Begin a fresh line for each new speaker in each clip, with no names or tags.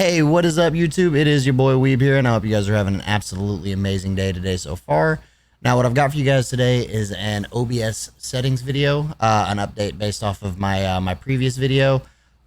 Hey, what is up, YouTube? It is your boy Weeb here, and I hope you guys are having an absolutely amazing day today so far. Now, what I've got for you guys today is an OBS settings video, an update based off of my my previous video.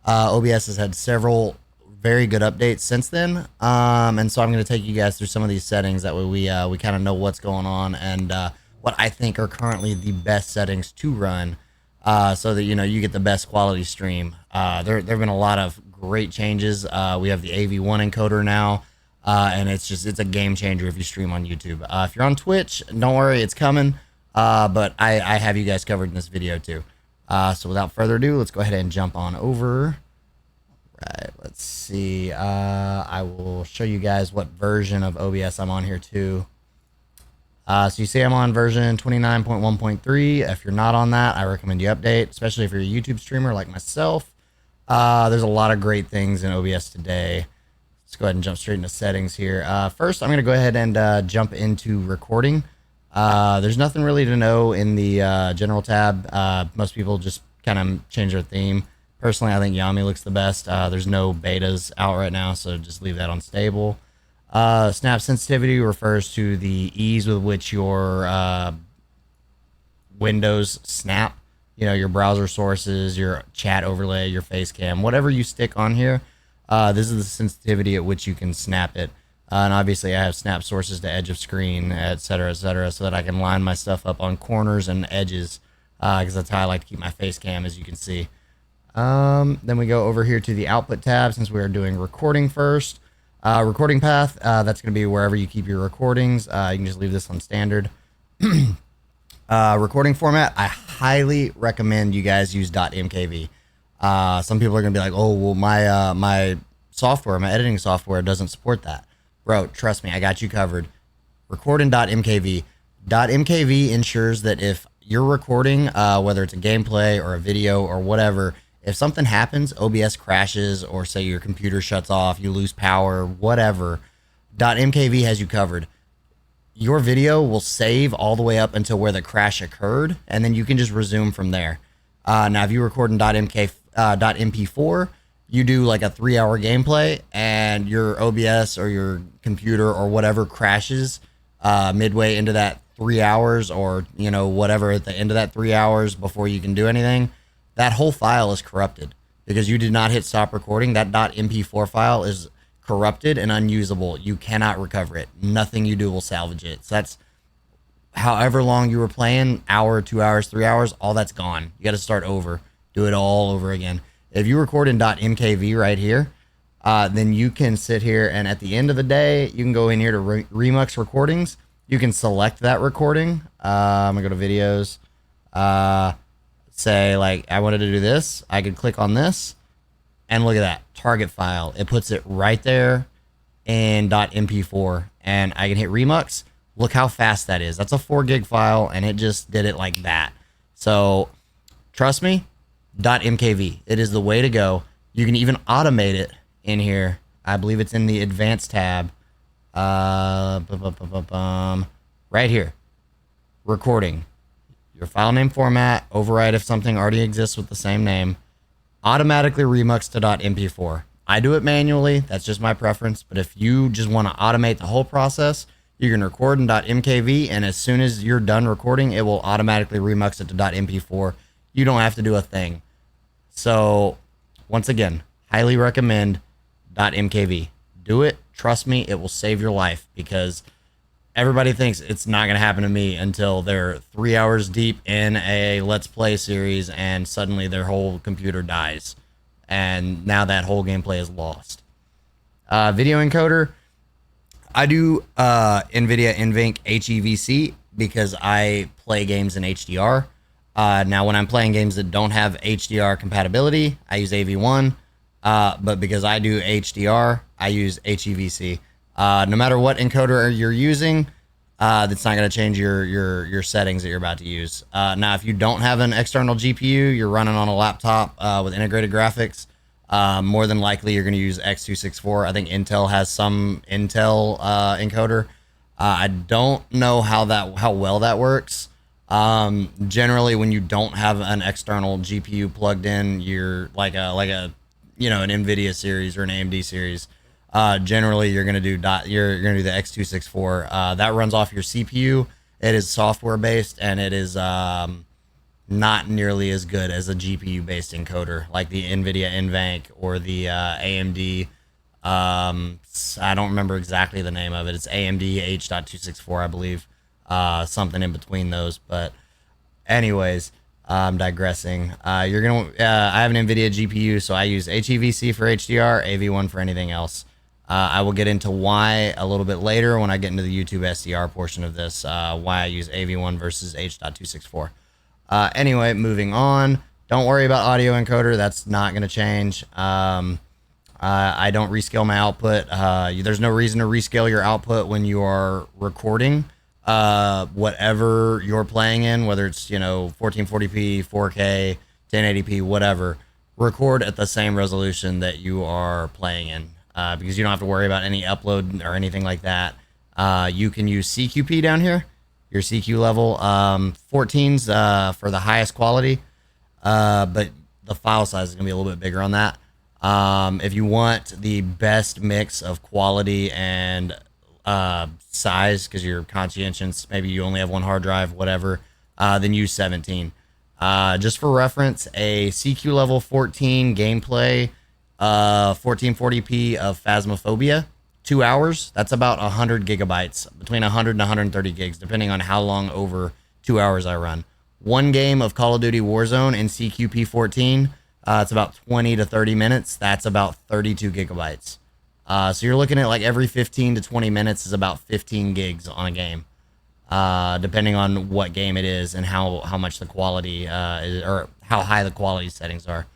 OBS has had several very good updates since then, and so I'm going to take you guys through some of these settings. That way, we kind of know what's going on and what I think are currently the best settings to run, so that you get the best quality stream. There've been a lot of great changes. We have the AV1 encoder now, and it's a game changer if you stream on YouTube. If you're on Twitch, don't worry, it's coming, but I have you guys covered in this video too. So without further ado, let's go ahead and jump on over. Right, let's see. I will show you guys what version of OBS I'm on here too. So you see I'm on version 29.1.3. If you're not on that, I recommend you update, especially if you're a YouTube streamer like myself. There's a lot of great things in OBS today. Let's go ahead and jump straight into settings here. First, I'm going to go ahead and jump into recording. There's nothing really to know in the general tab. Most people just kind of change their theme. Personally, I think Yami looks the best. There's no betas out right now, so just leave that on stable. Snap sensitivity refers to the ease with which your windows snap. Your browser sources, your chat overlay, your face cam, whatever you stick on here. This is the sensitivity at which you can snap it. And obviously I have snap sources to edge of screen, etc., so that I can line my stuff up on corners and edges, because that's how I like to keep my face cam, as you can see. Then we go over here to the output tab, since we are doing recording first. Recording path, that's going to be wherever you keep your recordings. You can just leave this on standard. Recording format, I highly recommend you guys use .mkv. Some people are gonna be like, oh well, my software, my editing software doesn't support that. Bro, trust me, I got you covered. Record in .mkv. .mkv ensures that if you're recording, whether it's a gameplay or a video or whatever, if something happens, OBS crashes, or say your computer shuts off, you lose power, whatever, .mkv has you covered. Your video will save all the way up until where the crash occurred, and then you can just resume from there. Now, if you record in .mp4, you do like a 3-hour gameplay, and your OBS or your computer or whatever crashes midway into that 3 hours, or whatever at the end of that 3 hours before you can do anything, that whole file is corrupted because you did not hit stop recording. That .mp4 file is corrupted and unusable. You cannot recover it. Nothing you do will salvage it. So that's however long you were playing, hour, 2 hours, 3 hours, all that's gone. You got to start over, do it all over again. If you record in .mkv right here, then you can sit here, and at the end of the day, you can go in here to Remux recordings. You can select that recording. I'm gonna go to videos, say like I wanted to do this. I could click on this, and look at that target file. It puts it right there in .mp4, and I can hit Remux. Look how fast that is. That's a 4 gig file, and it just did it like that. So trust me, .mkv, it is the way to go. You can even automate it in here. I believe it's in the advanced tab. Right here, recording. Your file name format, override if something already exists with the same name. Automatically remux to .mp4. I do it manually. That's just my preference. But if you just want to automate the whole process, you can record in .mkv, and as soon as you're done recording, it will automatically remux it to .mp4. You don't have to do a thing. So once again, highly recommend .mkv. Do it. Trust me, it will save your life, because everybody thinks it's not going to happen to me until they're 3 hours deep in a Let's Play series and suddenly their whole computer dies. And now that whole gameplay is lost. Video encoder. I do NVIDIA NVENC HEVC because I play games in HDR. Now, when I'm playing games that don't have HDR compatibility, I use AV1. But because I do HDR, I use HEVC. No matter what encoder you're using, that's not going to change your settings that you're about to use. Now, if you don't have an external GPU, you're running on a laptop with integrated graphics, more than likely you're going to use X264. I think Intel has some Intel encoder. I don't know how well that works. Generally, when you don't have an external GPU plugged in, you're like a an NVIDIA series or an AMD series. Generally you're gonna do you're gonna do the X264. That runs off your CPU. It is software based, and it is not nearly as good as a GPU based encoder like the NVIDIA NVENC or the AMD. I don't remember exactly the name of it. It's AMD H.264, I believe. Something in between those. But anyways, I'm digressing. I have an NVIDIA GPU, so I use HEVC for HDR, AV1 for anything else. I will get into why a little bit later when I get into the YouTube SDR portion of this, why I use AV1 versus H.264. Anyway, moving on. Don't worry about audio encoder. That's not going to change. I don't rescale my output. There's no reason to rescale your output when you are recording whatever you're playing in, whether it's 1440p, 4K, 1080p, whatever. Record at the same resolution that you are playing in, because you don't have to worry about any upload or anything like that. You can use CQP down here, your CQ level. 14's for the highest quality, but the file size is gonna be a little bit bigger on that. If you want the best mix of quality and size, because you're conscientious, maybe you only have one hard drive, whatever, then use 17. Just for reference, a CQ level 14 gameplay, 1440p of Phasmophobia, 2 hours, that's about 100 gigabytes, between 100 and 130 gigs, depending on how long over 2 hours I run. One game of Call of Duty Warzone in CQP 14, it's about 20 to 30 minutes. That's about 32 gigabytes. So you're looking at like every 15 to 20 minutes is about 15 gigs on a game, depending on what game it is and how much the quality is, or how high the quality settings are.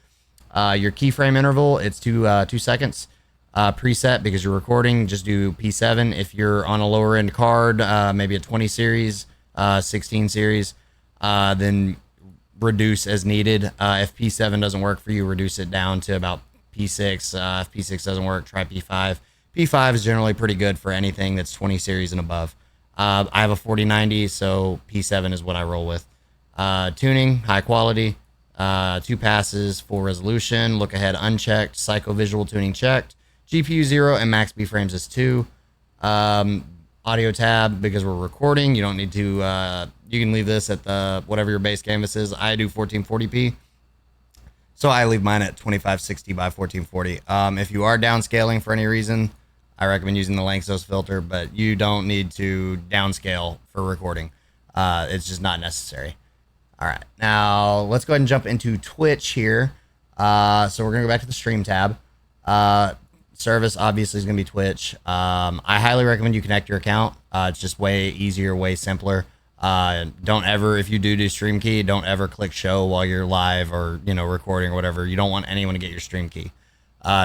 Your keyframe interval, it's 2 seconds. Preset, because you're recording, just do P7. If you're on a lower end card, maybe a 20 series, 16 series, then reduce as needed. If P7 doesn't work for you, reduce it down to about P6. If P6 doesn't work, try P5. P5 is generally pretty good for anything that's 20 series and above. I have a 4090, so P7 is what I roll with. Tuning, high quality, 2 passes, full resolution, look ahead unchecked, psychovisual tuning checked, GPU 0, and max B frames is 2. Audio tab, because we're recording, you don't need to, you can leave this at the whatever your base canvas is. I do 1440p, so I leave mine at 2560 by 1440. If you are downscaling for any reason, I recommend using the Lanczos filter, but you don't need to downscale for recording. It's just not necessary. All right, now let's go ahead and jump into Twitch here. So we're gonna go back to the stream tab. Service obviously is gonna be Twitch. I highly recommend you connect your account. It's just way easier, way simpler. Don't ever, if you do stream key, don't ever click show while you're live or recording or whatever. You don't want anyone to get your stream key.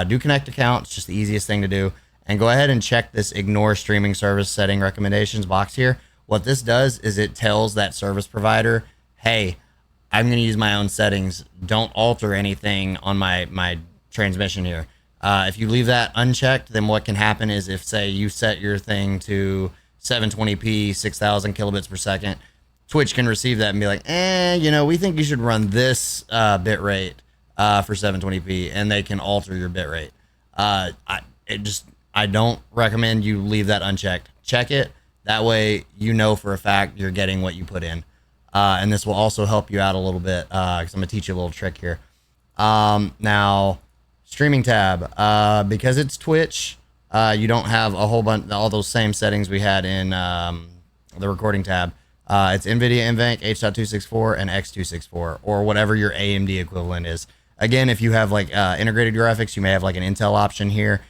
Do connect account. It's just the easiest thing to do. And go ahead and check this ignore streaming service setting recommendations box here. What this does is it tells that service provider, hey, I'm going to use my own settings. Don't alter anything on my transmission here. If you leave that unchecked, then what can happen is if, say, you set your thing to 720p, 6,000 kilobits per second, Twitch can receive that and be like, we think you should run this bit rate for 720p, and they can alter your bit rate. I don't recommend you leave that unchecked. Check it. That way, for a fact you're getting what you put in. And this will also help you out a little bit, because I'm going to teach you a little trick here. Now, streaming tab. Because it's Twitch, you don't have a whole bunch, all those same settings we had in the recording tab. It's NVIDIA NVENC, H.264, and X264, or whatever your AMD equivalent is. Again, if you have like integrated graphics, you may have like an Intel option here.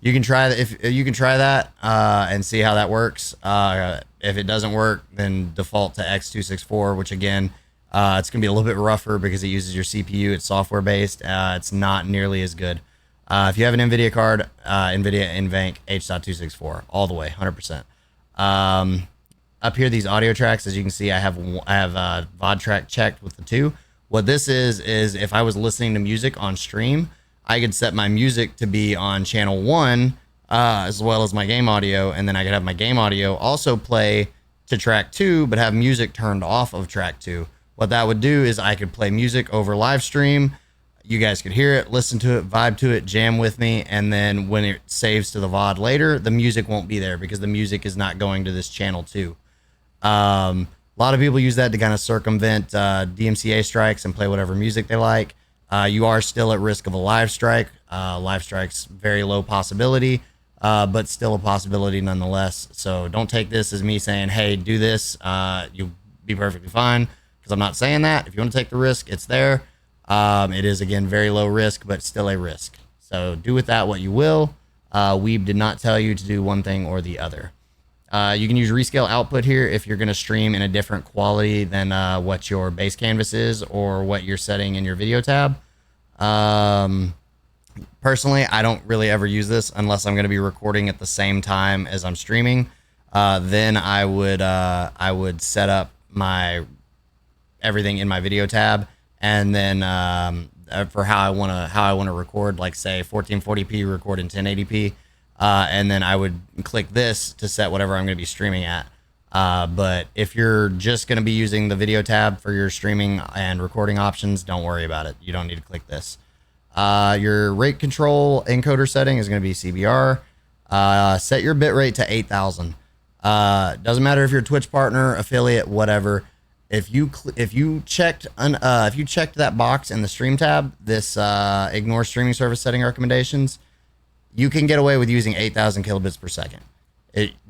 You can try that if you can try that and see how that works. If it doesn't work, then default to X264, which again, it's gonna be a little bit rougher because it uses your CPU. It's software based. It's not nearly as good. If you have an NVIDIA card, NVIDIA NVENC H.264 all the way, 100%. Up here, these audio tracks, as you can see, I have VOD track checked with the 2. What this is if I was listening to music on stream, I could set my music to be on channel 1 as well as my game audio, and then I could have my game audio also play to track 2, but have music turned off of track 2. What that would do is I could play music over live stream. You guys could hear it, listen to it, vibe to it, jam with me, and then when it saves to the VOD later, the music won't be there because the music is not going to this channel too. A lot of people use that to kind of circumvent DMCA strikes and play whatever music they like. You are still at risk of a live strike. Live strike's very low possibility, but still a possibility nonetheless. So don't take this as me saying, hey, do this. You'll be perfectly fine, because I'm not saying that. If you want to take the risk, it's there. It is, again, very low risk, but still a risk. So do with that what you will. Weeb did not tell you to do one thing or the other. You can use rescale output here if you're going to stream in a different quality than what your base canvas is or what you're setting in your video tab. Personally, I don't really ever use this unless I'm going to be recording at the same time as I'm streaming. Then I would set up my everything in my video tab, and then for how I want to record, like say 1440p record in 1080p, and then I would click this to set whatever I'm going to be streaming at. But if you're just going to be using the video tab for your streaming and recording options, don't worry about it. You don't need to click this. Your rate control encoder setting is going to be CBR. Set your bitrate to 8,000. Doesn't matter if you're a Twitch partner, affiliate, whatever. If you checked that box in the stream tab, this ignore streaming service setting recommendations, you can get away with using 8,000 kilobits per second.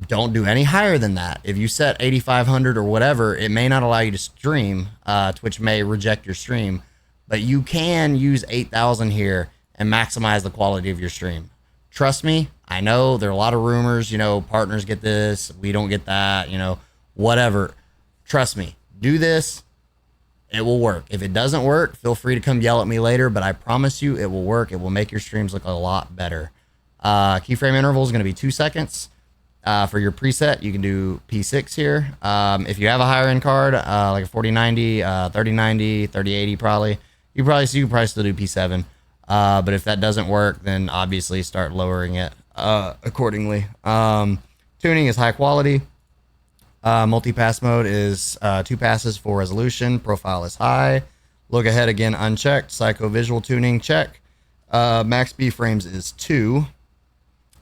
Don't do any higher than that. If you set 8,500 or whatever, it may not allow you to stream. Twitch may reject your stream, but you can use 8,000 here and maximize the quality of your stream. Trust me, I know there are a lot of rumors, partners get this, we don't get that, whatever. Trust me, do this, it will work. If it doesn't work, feel free to come yell at me later, but I promise you it will work. It will make your streams look a lot better. Keyframe interval is going to be 2 seconds. For your preset, you can do P6 here. If you have a higher end card, like a 4090, 3090, 3080 probably, you probably still do P7. But if that doesn't work, then obviously start lowering it accordingly. Tuning is high quality. Multi-pass mode is 2 passes for resolution. Profile is high. Look ahead again unchecked. Psycho visual tuning check. Max B frames is 2.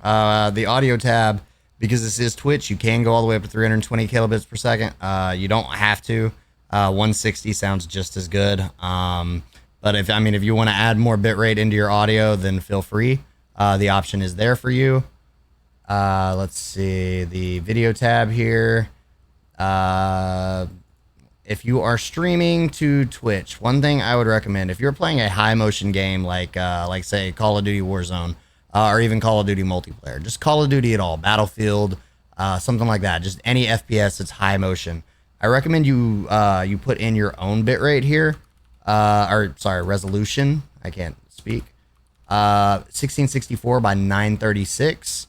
The audio tab, because this is Twitch, you can go all the way up to 320 kilobits per second. You don't have to. 160 sounds just as good. But if you want to add more bitrate into your audio, then feel free. The option is there for you. Let's see the video tab here. If you are streaming to Twitch, one thing I would recommend, if you're playing a high motion game like say Call of Duty Warzone, or even Call of Duty multiplayer, just Call of Duty at all, Battlefield, something like that, just any FPS that's high motion, I recommend you put in your own bitrate here, resolution. I can't speak. 1664 by 936.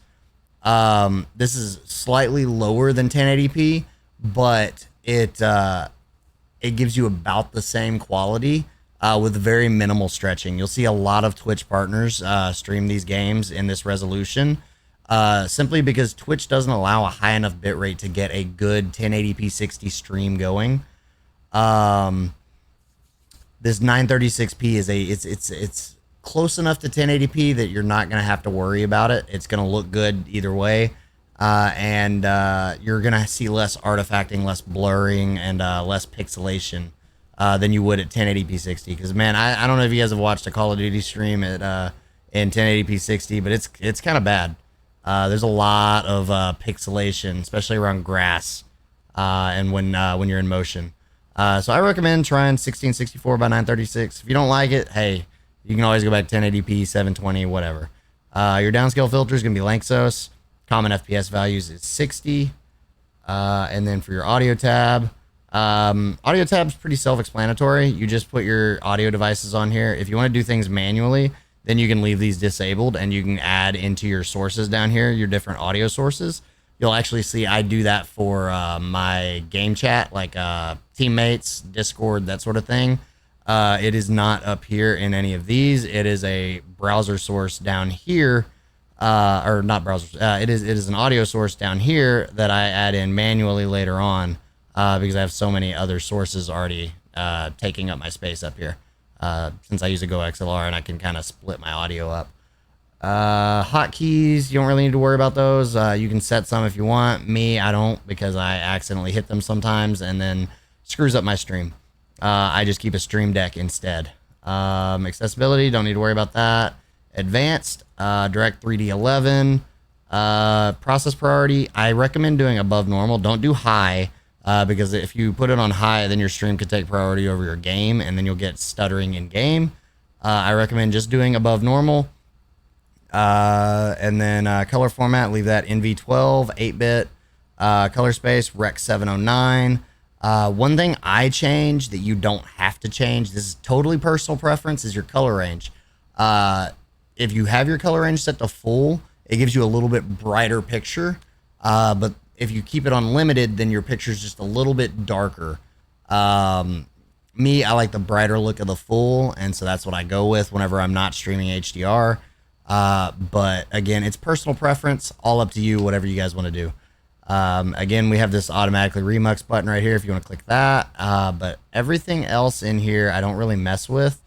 This is slightly lower than 1080p, but it gives you about the same quality with very minimal stretching. You'll see a lot of Twitch partners stream these games in this resolution, simply because Twitch doesn't allow a high enough bitrate to get a good 1080p 60 stream going. This 936p is it's close enough to 1080p that you're not going to have to worry about it. It's going to look good either way. And you're going to see less artifacting, less blurring, and less pixelation than you would at 1080p 60. Because, man, I don't know if you guys have watched a Call of Duty stream in 1080p 60, but it's kind of bad. There's a lot of pixelation, especially around grass and when you're in motion. So I recommend trying 1664 by 936. If you don't like it, hey, you can always go back to 1080p, 720, whatever. Your downscale filter is going to be Lanczos. Common FPS values is 60. And then for your audio tab is pretty self-explanatory. You just put your audio devices on here. If you want to do things manually, then you can leave these disabled and you can add into your sources down here, your different audio sources. You'll actually see I do that for my game chat, like teammates, Discord, that sort of thing. It is not up here in any of these. It is a browser source down here, or not browser. It is an audio source down here that I add in manually later on because I have so many other sources already taking up my space up here. since I use a Go XLR and I can kind of split my audio up. Hotkeys, you don't really need to worry about those. You can set some if you want. Me, I don't, because I accidentally hit them sometimes and then screws up my stream. I just keep a stream deck instead. Accessibility, don't need to worry about that. Advanced, direct 3D 11. Process priority, I recommend doing above normal. Don't do high, because if you put it on high, then your stream could take priority over your game and then you'll get stuttering in game. I recommend just doing above normal. And then color format, leave that NV12, 8-bit, color space, Rec 709. One thing I change that you don't have to change, this is totally personal preference, is your color range. If you have your color range set to full, it gives you a little bit brighter picture. But if you keep it on limited, then your picture is just a little bit darker. Me, I like the brighter look of the full, and so that's what I go with whenever I'm not streaming HDR. But again, it's personal preference, all up to you, whatever you guys want to do. Again, we have this automatically remux button right here if you want to click that. But everything else in here, I don't really mess with.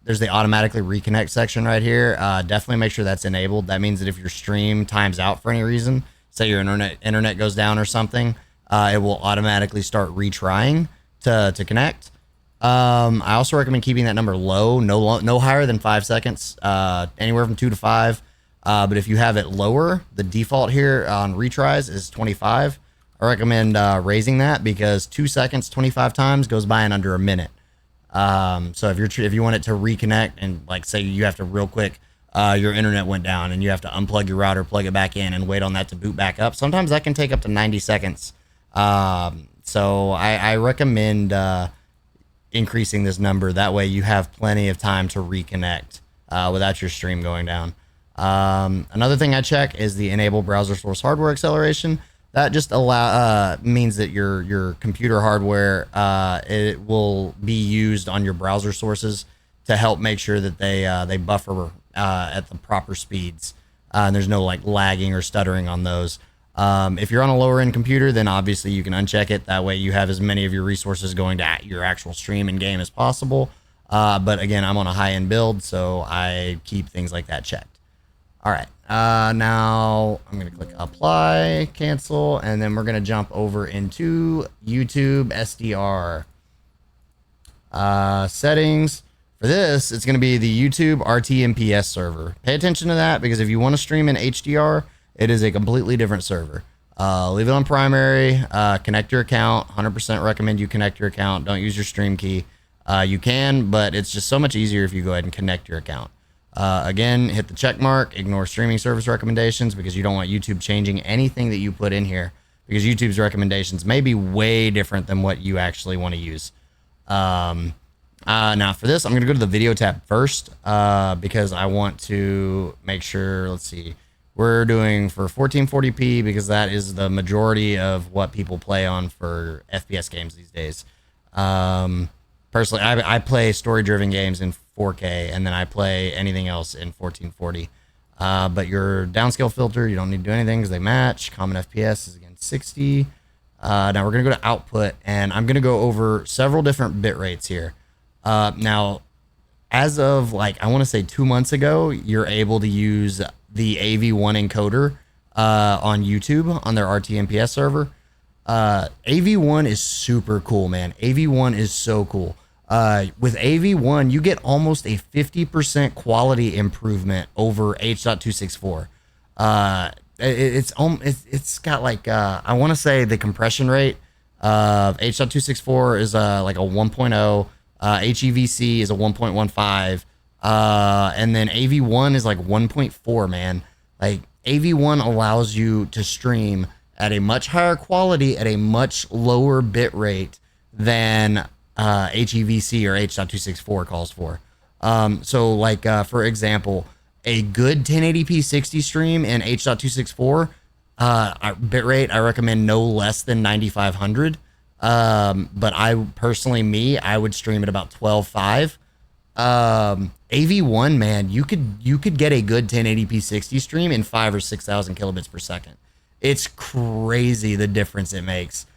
There's the automatically reconnect section right here. Definitely make sure that's enabled. That means that if your stream times out for any reason, say your internet goes down or something, it will automatically start retrying to connect. I also recommend keeping that number low, no higher than 5 seconds, anywhere from 2 to 5. But if you have it lower, the default here on retries is 25. I recommend raising that because 2 seconds 25 times goes by in under a minute. So if you want it to reconnect and like say you have to real quick, your internet went down and you have to unplug your router, plug it back in, and wait on that to boot back up. Sometimes that can take up to 90 seconds. So I recommend increasing this number. That way you have plenty of time to reconnect without your stream going down. Another thing I check is the enable browser source hardware acceleration. That just means that your computer hardware it will be used on your browser sources to help make sure that they buffer at the proper speeds, and there's no like lagging or stuttering on those. If you're on a lower end computer, then obviously you can uncheck it. That way you have as many of your resources going to your actual stream and game as possible. But again, I'm on a high end build, so I keep things like that checked. All right, now I'm going to click apply, cancel, and then we're going to jump over into YouTube SDR. Settings. For this, it's going to be the YouTube RTMPS server. Pay attention to that because if you want to stream in HDR, it is a completely different server. Leave it on primary, connect your account. 100% recommend you connect your account. Don't use your stream key. You can, but it's just so much easier if you go ahead and connect your account. Again, hit the check mark, ignore streaming service recommendations because you don't want YouTube changing anything that you put in here because YouTube's recommendations may be way different than what you actually want to use. Now for this, I'm going to go to the video tab first because I want to make sure, let's see, we're doing for 1440p because that is the majority of what people play on for FPS games these days. Personally, I play story-driven games in 4K, and then I play anything else in 1440. But your downscale filter, you don't need to do anything because they match. Common FPS is again 60. Now we're going to go to output, and I'm going to go over several different bit rates here. Now, as of like, I want to say 2 months ago, you're able to use the AV1 encoder on YouTube on their RTMPS server. AV1 is super cool, man. AV1 is so cool. With AV1, you get almost a 50% quality improvement over H.264. It's got like, I want to say the compression rate of H.264 is like a 1.0, HEVC is a 1.15, and then AV1 is like 1.4, man. Like AV1 allows you to stream at a much higher quality at a much lower bit rate than HEVC or H.264 calls for. So like for example, a good 1080p 60 stream in H.264 bitrate, I recommend no less than 9500. But I personally, I would stream at about 12.5. AV1, man, you could get a good 1080p 60 stream in 5 or 6,000 kilobits per second. It's crazy the difference it makes.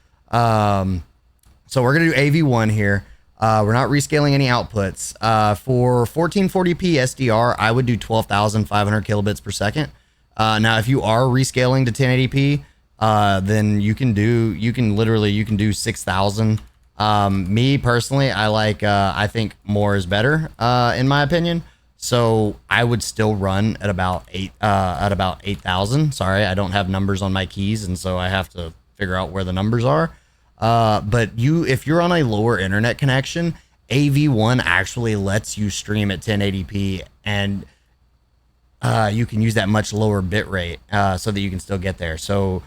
So we're gonna do AV1 here. We're not rescaling any outputs. For 1440p SDR, I would do 12,500 kilobits per second. Now, if you are rescaling to 1080p, then you can do 6,000. Me personally, I think more is better, in my opinion. So I would still run at about 8,000. Sorry, I don't have numbers on my keys, and so I have to figure out where the numbers are. But if you're on a lower internet connection, AV1 actually lets you stream at 1080p, and you can use that much lower bit rate, so that you can still get there. So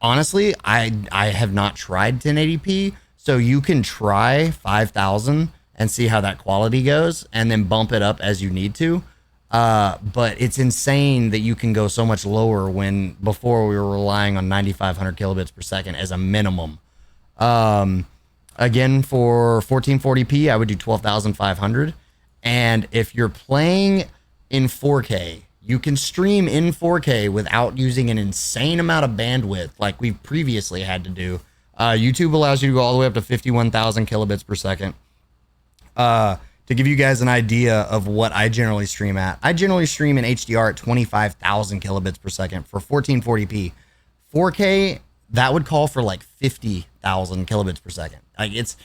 honestly, I have not tried 1080p, so you can try 5,000 and see how that quality goes, and then bump it up as you need to. But it's insane that you can go so much lower when before we were relying on 9,500 kilobits per second as a minimum. Again, for 1440p, I would do 12,500. And if you're playing in 4K, you can stream in 4K without using an insane amount of bandwidth like we've previously had to do. YouTube allows you to go all the way up to 51,000 kilobits per second. To give you guys an idea of what I generally stream at, I generally stream in HDR at 25,000 kilobits per second for 1440p. 4K, that would call for like 50,000 kilobits per second. Like it's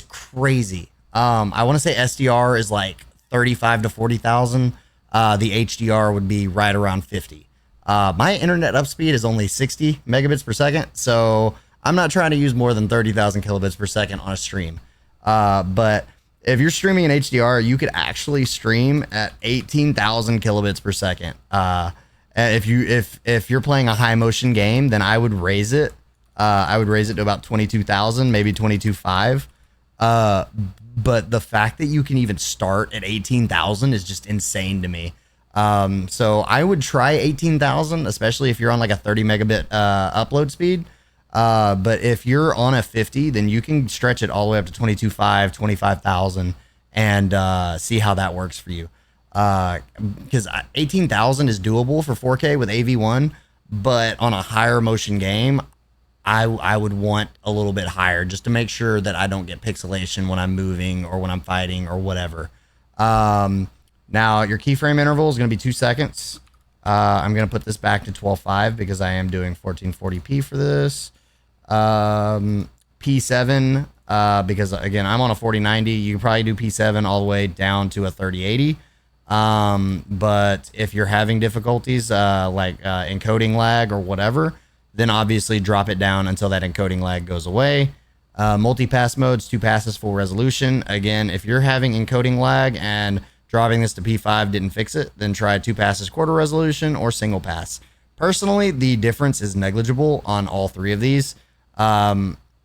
crazy. I want to say SDR is like 35 to 40,000. The HDR would be right around 50. My internet upspeed is only 60 megabits per second, so I'm not trying to use more than 30,000 kilobits per second on a stream. But if you're streaming in HDR, you could actually stream at 18,000 kilobits per second. If you're playing a high motion game, then I would raise it. I would raise it to about 22,000, maybe 22.5. But the fact that you can even start at 18,000 is just insane to me. So I would try 18,000, especially if you're on like a 30 megabit upload speed. But if you're on a 50, then you can stretch it all the way up to 22.5, 25,000 and see how that works for you. Because 18,000 is doable for 4K with AV1, but on a higher motion game, I would want a little bit higher just to make sure that I don't get pixelation when I'm moving or when I'm fighting or whatever. Now your keyframe interval is going to be 2 seconds. I'm going to put this back to 12.5 because I am doing 1440p for this. P7, because again, I'm on a 4090. You can probably do P7 all the way down to a 3080. But if you're having difficulties, encoding lag or whatever, then obviously drop it down until that encoding lag goes away. Multi-pass modes, 2 passes, full resolution. Again, if you're having encoding lag and dropping this to P5 didn't fix it, then try 2 passes, quarter resolution, or single pass. Personally, the difference is negligible on all 3 of these.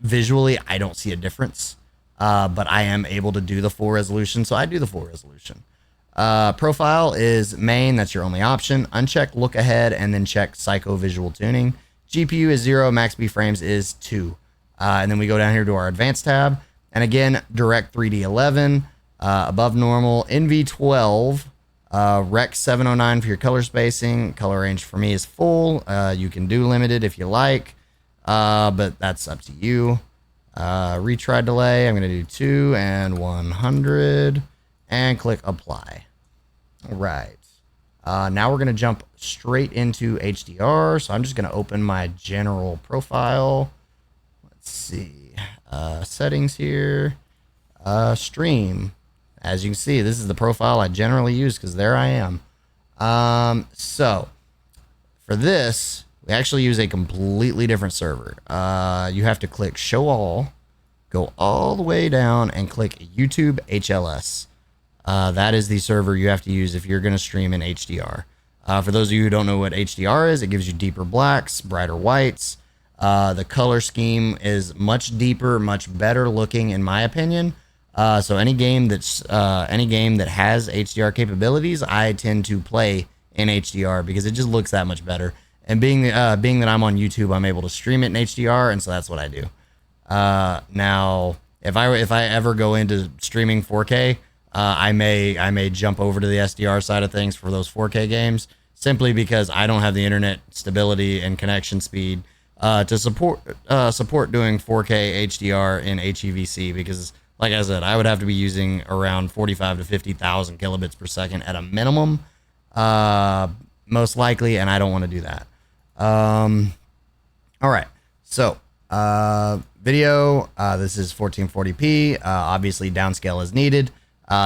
Visually, I don't see a difference, but I am able to do the full resolution, so I do the full resolution. Profile is main, that's your only option. Uncheck look ahead, and then check psycho visual tuning. GPU is 0, max B frames is 2. And then we go down here to our advanced tab, and again, direct 3D 11, above normal, NV12, Rec 709 for your color spacing. Color range for me is full. You can do limited if you like, but that's up to you. Retry delay, I'm going to do 2 and 100 and click apply. All right. Now we're going to jump straight into HDR. So I'm just going to open my general profile. Let's see. Settings here. Stream. As you can see, this is the profile I generally use because there I am. So for this, we actually use a completely different server. You have to click show all, go all the way down and click YouTube HLS. That is the server you have to use if you're going to stream in HDR. For those of you who don't know what HDR is, it gives you deeper blacks, brighter whites. The color scheme is much deeper, much better looking in my opinion. So any game that has HDR capabilities, I tend to play in HDR because it just looks that much better. And being that I'm on YouTube, I'm able to stream it in HDR, and so that's what I do. Now, if I ever go into streaming 4K, I may jump over to the SDR side of things for those 4K games, simply because I don't have the internet stability and connection speed to support doing 4K HDR in HEVC, because like I said, I would have to be using around 45 to 50,000 kilobits per second at a minimum, most likely, and I don't want to do that. All right, so video, this is 1440p. Obviously, downscale is needed.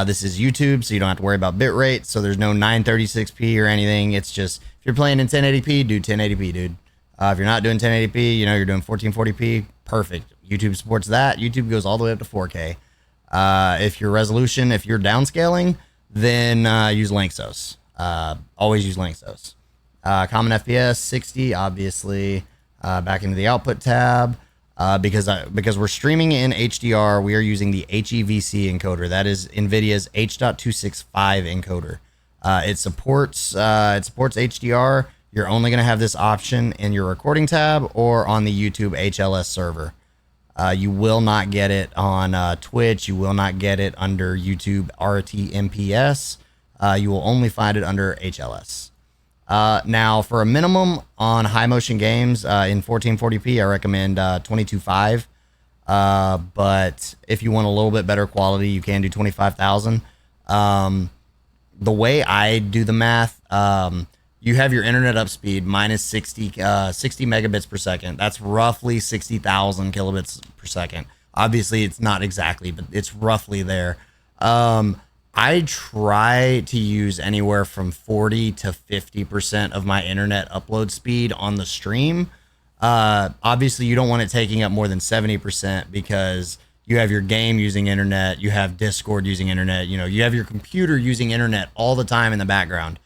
This is YouTube, so you don't have to worry about bitrate. So there's no 936p or anything. It's just if you're playing in 1080p, do 1080p, dude. If you're not doing 1080p, you know, you're doing 1440p, perfect. YouTube supports that. YouTube goes all the way up to 4K. If your resolution, if you're downscaling, then use Lanczos. Always use Lanczos. Common FPS 60, obviously. Back into the output tab. Because we're streaming in HDR, we are using the HEVC encoder. That is NVIDIA's H.265 encoder. It supports HDR. You're only going to have this option in your recording tab or on the YouTube HLS server. You will not get it on Twitch. You will not get it under YouTube RTMPS. You will only find it under HLS. Now, for a minimum on high motion games in 1440p, I recommend 22.5. But if you want a little bit better quality, you can do 25,000. The way I do the math, you have your internet up speed minus 60 megabits per second. That's roughly 60,000 kilobits per second. Obviously, it's not exactly, but it's roughly there. I try to use anywhere from 40 to 50% of my internet upload speed on the stream. Obviously, you don't want it taking up more than 70% because you have your game using internet, you have Discord using internet, you know, you have your computer using internet all the time in the background.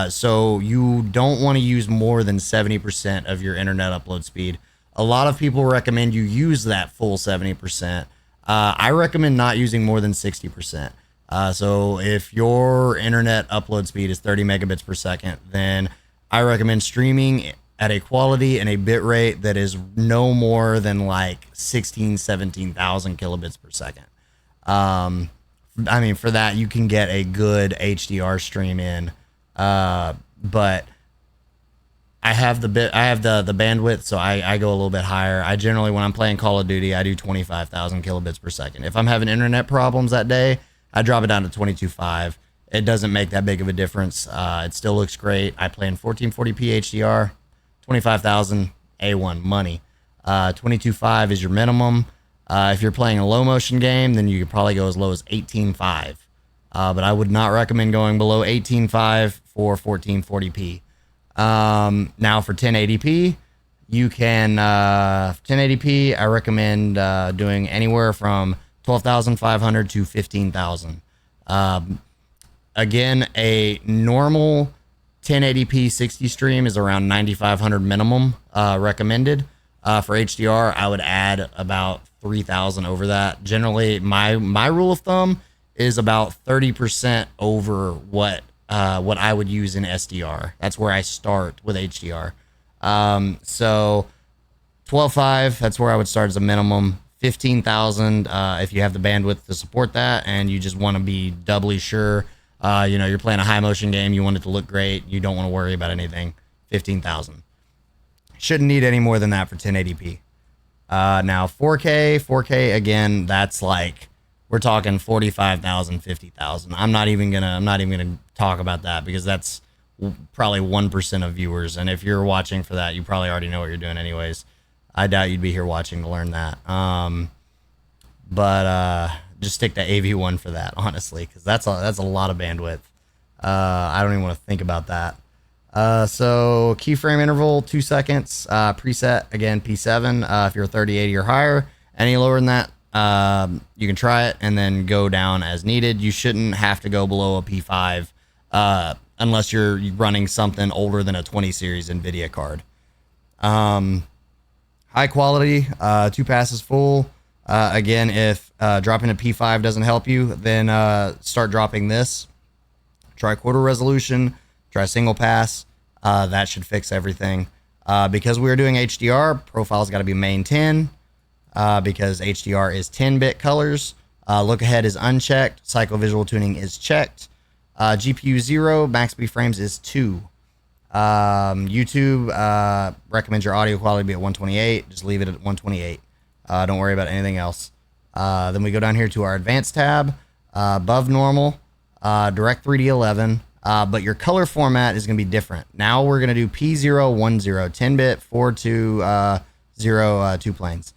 So you don't want to use more than 70% of your internet upload speed. A lot of people recommend you use that full 70%. I recommend not using more than 60%. So if your internet upload speed is 30 megabits per second, then I recommend streaming at a quality and a bit rate that is no more than like 17,000 kilobits per second. I mean, for that, you can get a good HDR stream in. But I have the bandwidth, so I go a little bit higher. I generally, when I'm playing Call of Duty, I do 25,000 kilobits per second. If I'm having internet problems that day, I drop it down to 22.5. It doesn't make that big of a difference. It still looks great. I play in 1440p HDR, 25,000 A1 money. 22.5 is your minimum. If you're playing a low motion game, then you could probably go as low as 18.5. But I would not recommend going below 18.5 for 1440p. Now for 1080p, you can 1080p. I recommend doing anywhere from 12,500 to 15,000. Again, a normal 1080p 60 stream is around 9,500 minimum recommended. For HDR, I would add about 3,000 over that. Generally, my rule of thumb is about 30% over what I would use in SDR. That's where I start with HDR. So 12.5, that's where I would start as a minimum. 15,000 if you have the bandwidth to support that and you just want to be doubly sure. You know, you're playing a high motion game, you want it to look great, you don't want to worry about anything. 15,000. Shouldn't need any more than that for 1080p. Now 4K again, that's like we're talking 45,000, 50,000. I'm not even gonna talk about that because that's probably 1% of viewers. And if you're watching for that, you probably already know what you're doing anyways. I doubt you'd be here watching to learn that. But just stick to AV1 for that, honestly, because that's a lot of bandwidth. I don't even want to think about that. So keyframe interval 2 seconds. Preset again P7. If you're 3080 or higher, any lower than that, you can try it and then go down as needed. You shouldn't have to go below a P5 unless you're running something older than a 20 series NVIDIA card. High quality, 2 passes full. Again, if dropping a P5 doesn't help you, then start dropping this. Try quarter resolution, try single pass. That should fix everything. Because we are doing HDR, profile's got to be main 10 because HDR is 10-bit colors. Look ahead is unchecked. Cycle visual tuning is checked. GPU 0, max B frames is 2. YouTube recommends your audio quality be at 128. Just leave it at 128. Don't worry about anything else. Then we go down here to our advanced tab, above normal, direct 3D 11, but your color format is going to be different. Now we're going to do P010, 10-bit 4202 planes.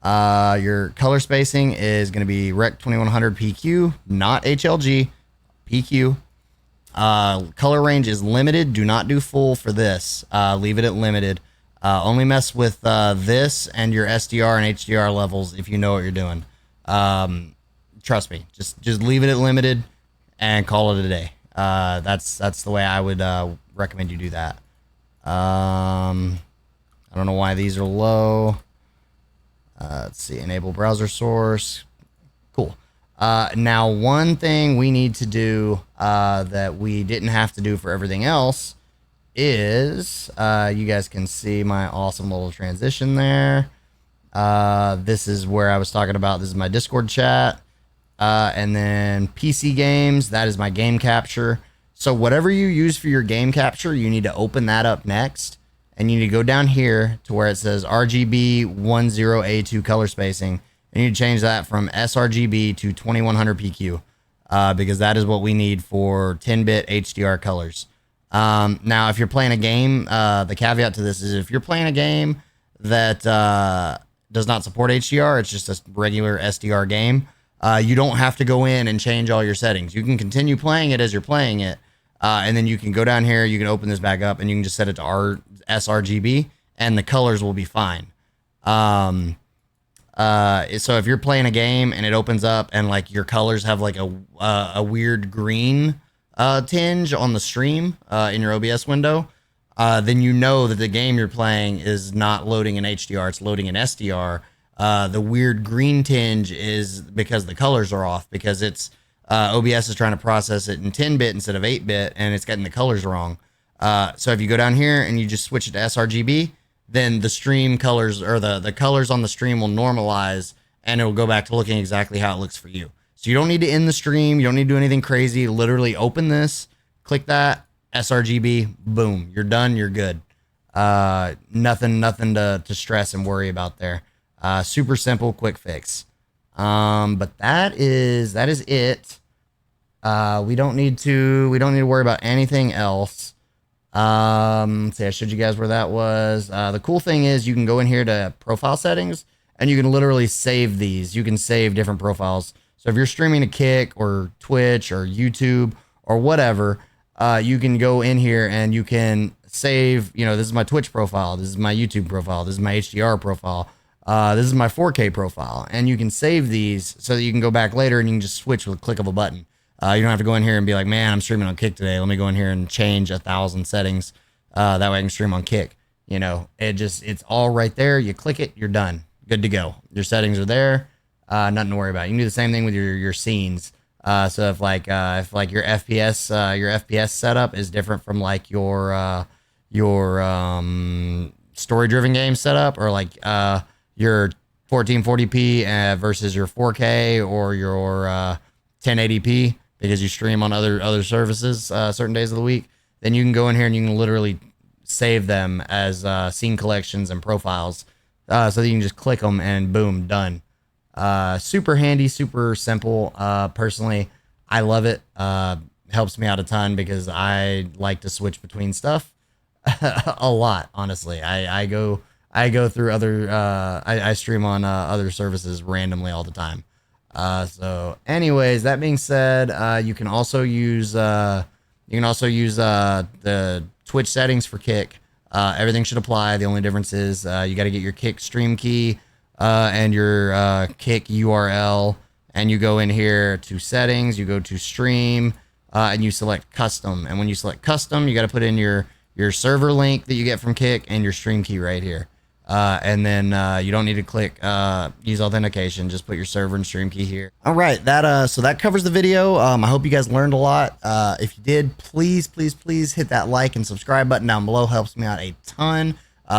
Your color spacing is going to be Rec 2100 PQ, not HLG, PQ. Color range is limited. Do not do full for this. Leave it at limited. Only mess with this and your SDR and HDR levels if you know what you're doing. Trust me. Just leave it at limited and call it a day. That's the way I would recommend you do that. I don't know why these are low. Let's see. Enable browser source. Cool. Now, one thing we need to do that we didn't have to do for everything else is you guys can see my awesome little transition there. This is where I was talking about. This is my Discord chat. And then PC games, that is my game capture. So whatever you use for your game capture, you need to open that up next. And you need to go down here to where it says RGB 10A2 color spacing. And you need to change that from sRGB to 2100 PQ. Because that is what we need for 10-bit HDR colors. Now, if you're playing a game, the caveat to this is if you're playing a game that does not support HDR, it's just a regular SDR game, you don't have to go in and change all your settings. You can continue playing it as you're playing it, and then you can go down here, you can open this back up, and you can just set it to sRGB, and the colors will be fine. So if you're playing a game and it opens up and like your colors have like a weird green tinge on the stream in your OBS window, then you know that the game you're playing is not loading in HDR, it's loading in SDR. The weird green tinge is because the colors are off, because it's OBS is trying to process it in 10-bit instead of 8-bit, and it's getting the colors wrong. So if you go down here and you just switch it to sRGB, then the stream colors, or the colors on the stream, will normalize, and it will go back to looking exactly how it looks for you. So you don't need to end the stream. You don't need to do anything crazy. Literally open this, click that, sRGB, boom, you're done. You're good. Nothing to stress and worry about there. Super simple, quick fix. But that is it. We don't need to worry about anything else. See, I showed you guys where that was. The cool thing is you can go in here to profile settings and you can literally save these. You can save different profiles. So if you're streaming to Kick or Twitch or YouTube or whatever, you can go in here and you can save, this is my Twitch profile. This is my YouTube profile. This is my HDR profile. This is my 4K profile, and you can save these so that you can go back later and you can just switch with a click of a button. You don't have to go in here and be like, man, I'm streaming on Kick today. Let me go in here and change 1,000 settings. That way I can stream on Kick. It's all right there. You click it, you're done. Good to go. Your settings are there. Nothing to worry about. You can do the same thing with your scenes. So if your FPS setup is different from like your story-driven game setup, or like your 1440p versus your 4K or your 1080p, because you stream on other services certain days of the week, then you can go in here and you can literally save them as scene collections and profiles, so that you can just click them and boom, done. Super handy, super simple. Personally, I love it. Helps me out a ton because I like to switch between stuff a lot. Honestly, I go through other, I stream on other services randomly all the time. So anyways, that being said, you can also use the Twitch settings for Kick. Everything should apply. The only difference is you got to get your Kick stream key and your Kick URL, and you go in here to settings, you go to stream, and you select custom. And when you select custom, you got to put in your server link that you get from Kick and your stream key right here. And then you don't need to click use authentication. Just put your server and stream key here. All right, so that covers the video. I hope you guys learned a lot. If you did, please hit that like and subscribe button down below. Helps me out a ton.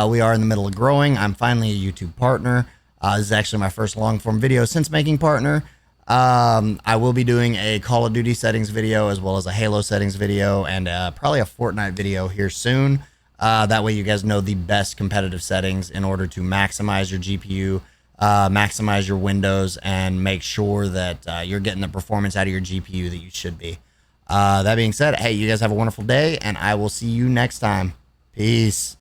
We are in the middle of growing. I'm finally a YouTube partner. This is actually my first long form video since making partner. I will be doing a Call of Duty settings video, as well as a Halo settings video, and probably a Fortnite video here soon. That way you guys know the best competitive settings in order to maximize your GPU maximize your windows, and make sure that you're getting the performance out of your GPU that you should be. That being said, hey, you guys have a wonderful day, and I will see you next time. Peace.